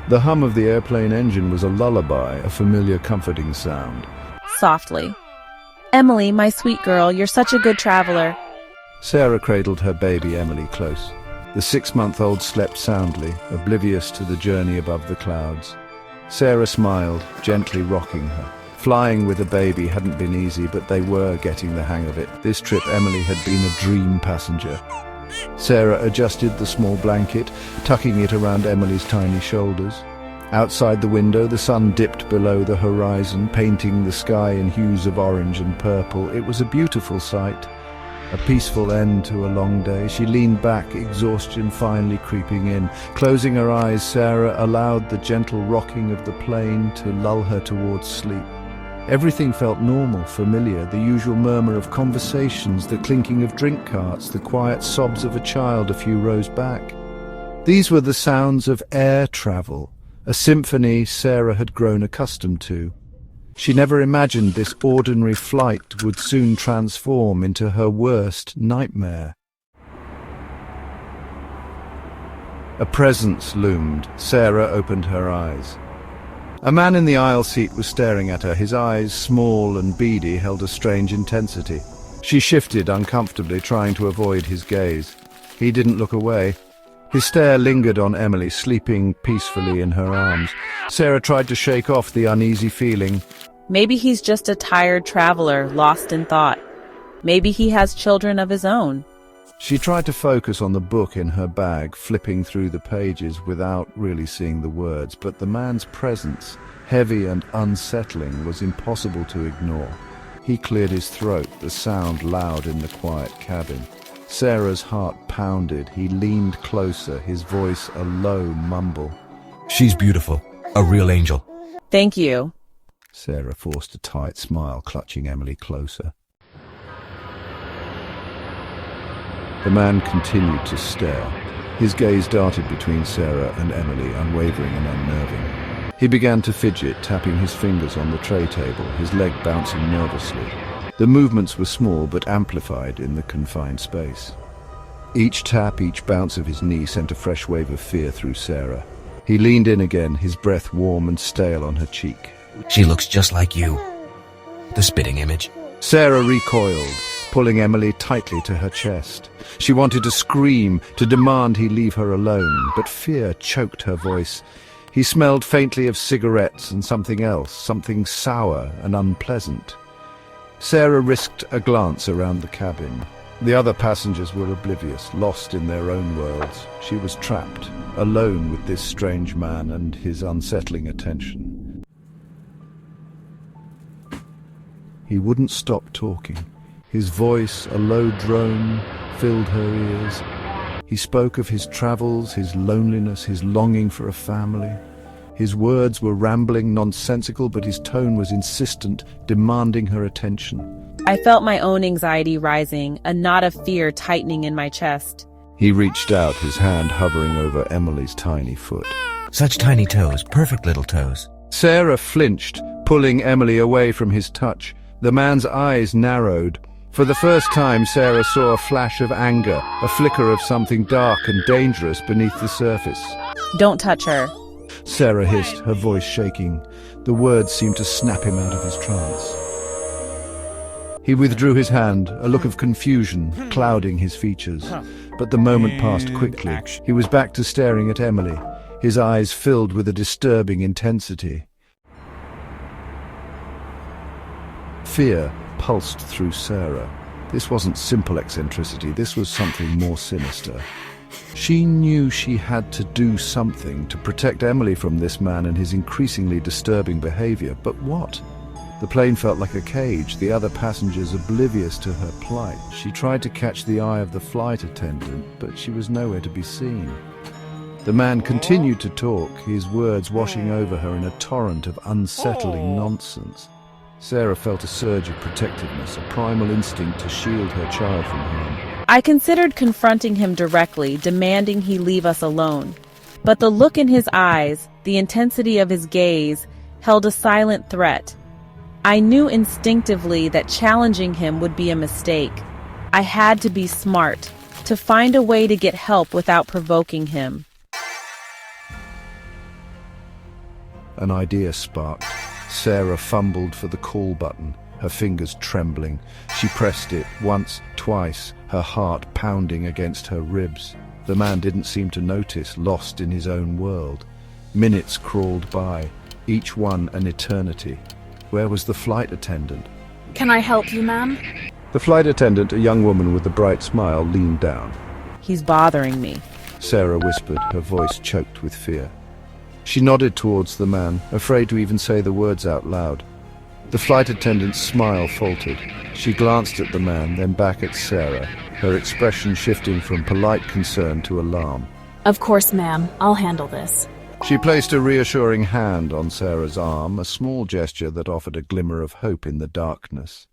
The hum of the airplane engine was a lullaby, a familiar, comforting sound. Softly. Emily, my sweet girl, you're such a good traveler. Sarah cradled her baby Emily close. The 6-month-old slept soundly, oblivious to the journey above the clouds. Sarah smiled, gently rocking her. Flying with a baby hadn't been easy, but they were getting the hang of it. This trip, Emily had been a dream passenger. Sarah adjusted the small blanket, tucking it around Emily's tiny shoulders. Outside the window, the sun dipped below the horizon, painting the sky in hues of orange and purple. It was a beautiful sight. A peaceful end to a long day. She leaned back, exhaustion finally creeping in. Closing her eyes, Sarah allowed the gentle rocking of the plane to lull her towards sleep. Everything felt normal, familiar, the usual murmur of conversations, the clinking of drink carts, the quiet sobs of a child a few rows back. These were the sounds of air travel, a symphony Sarah had grown accustomed to. She never imagined this ordinary flight would soon transform into her worst nightmare. A presence loomed. Sarah opened her eyes. A man in the aisle seat was staring at her. His eyes, small and beady, held a strange intensity. She shifted uncomfortably, trying to avoid his gaze. He didn't look away. His stare lingered on Emily, sleeping peacefully in her arms. Sarah tried to shake off the uneasy feeling. Maybe he's just a tired traveler, lost in thought. Maybe he has children of his own. She tried to focus on the book in her bag, flipping through the pages without really seeing the words, but the man's presence, heavy and unsettling, was impossible to ignore. He cleared his throat, the sound loud in the quiet cabin. Sarah's heart pounded. He leaned closer, his voice a low mumble. She's beautiful, a real angel. Thank you. Sarah forced a tight smile, clutching Emily closer. The man continued to stare. His gaze darted between Sarah and Emily, unwavering and unnerving. He began to fidget, tapping his fingers on the tray table, his leg bouncing nervously. The movements were small but amplified in the confined space. Each tap, each bounce of his knee sent a fresh wave of fear through Sarah. He leaned in again, his breath warm and stale on her cheek. She looks just like you. The spitting image. Sarah recoiled, pulling Emily tightly to her chest. She wanted to scream, to demand he leave her alone, but fear choked her voice. He smelled faintly of cigarettes and something else, something sour and unpleasant. Sarah risked a glance around the cabin. The other passengers were oblivious, lost in their own worlds. She was trapped, alone with this strange man and his unsettling attention. He wouldn't stop talking. His voice, a low drone, filled her ears. He spoke of his travels, his loneliness, his longing for a family. His words were rambling, nonsensical, but his tone was insistent, demanding her attention. I felt my own anxiety rising, a knot of fear tightening in my chest. He reached out, his hand hovering over Emily's tiny foot. Such tiny toes, perfect little toes. Sarah flinched, pulling Emily away from his touch. The man's eyes narrowed. For the first time, Sarah saw a flash of anger, a flicker of something dark and dangerous beneath the surface. Don't touch her. Sarah hissed, her voice shaking. The words seemed to snap him out of his trance. He withdrew his hand, a look of confusion clouding his features. But the moment passed quickly. He was back to staring at Emily, his eyes filled with a disturbing intensity. Fear pulsed through Sarah. This wasn't simple eccentricity, this was something more sinister. She knew she had to do something to protect Emily from this man and his increasingly disturbing behavior, but what? The plane felt like a cage, the other passengers oblivious to her plight. She tried to catch the eye of the flight attendant, but she was nowhere to be seen. The man continued to talk, his words washing over her in a torrent of unsettling nonsense. Sarah felt a surge of protectiveness, a primal instinct to shield her child from harm. I considered confronting him directly, demanding he leave us alone. But the look in his eyes, the intensity of his gaze, held a silent threat. I knew instinctively that challenging him would be a mistake. I had to be smart, to find a way to get help without provoking him. An idea sparked. Sarah fumbled for the call button, her fingers trembling. She pressed it once, twice, her heart pounding against her ribs. The man didn't seem to notice, lost in his own world. Minutes crawled by, each one an eternity. Where was the flight attendant? Can I help you, ma'am? The flight attendant, a young woman with a bright smile, leaned down. He's bothering me. Sarah whispered, her voice choked with fear. She nodded towards the man, afraid to even say the words out loud. The flight attendant's smile faltered. She glanced at the man, then back at Sarah, her expression shifting from polite concern to alarm. Of course, ma'am. I'll handle this. She placed a reassuring hand on Sarah's arm, a small gesture that offered a glimmer of hope in the darkness.